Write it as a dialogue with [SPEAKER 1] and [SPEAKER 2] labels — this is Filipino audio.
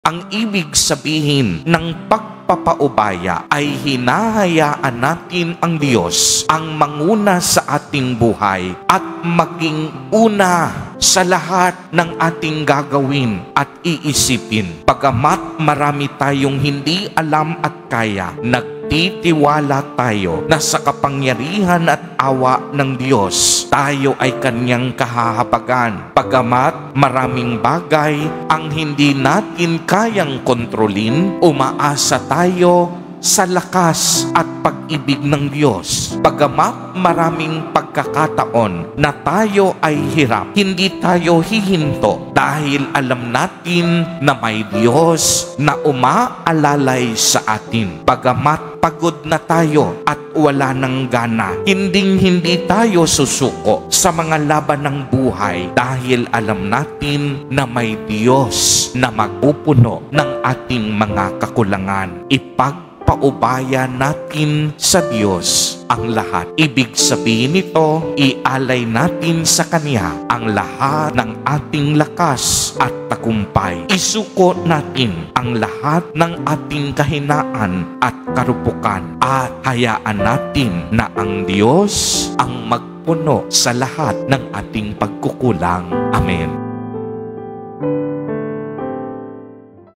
[SPEAKER 1] Ang ibig sabihin ng pagpapaubaya ay hinahayaan natin ang Diyos ang manguna sa ating buhay at maging una sa lahat ng ating gagawin at iisipin. Bagamat marami tayong hindi alam at kaya, nagtitiwala tayo na sa kapangyarihan at awa ng Diyos, tayo ay Kanyang kahahabagan. Bagamat maraming bagay ang hindi natin kayang kontrolin, umaasa tayo sa lakas at pag-ibig ng Diyos. Bagamat maraming pagkakataon na tayo ay hirap, hindi tayo hihinto dahil alam natin na may Diyos na umaalalay sa atin. Bagamat pagod na tayo at wala ng gana, hindi tayo susuko sa mga laban ng buhay dahil alam natin na may Diyos na magpupuno ng ating mga kakulangan. Paubaya natin sa Diyos ang lahat. Ibig sabihin nito, ialay natin sa Kanya ang lahat ng ating lakas at tagumpay. Isuko natin ang lahat ng ating kahinaan at karupukan at hayaan natin na ang Diyos ang magpuno sa lahat ng ating pagkukulang. Amen.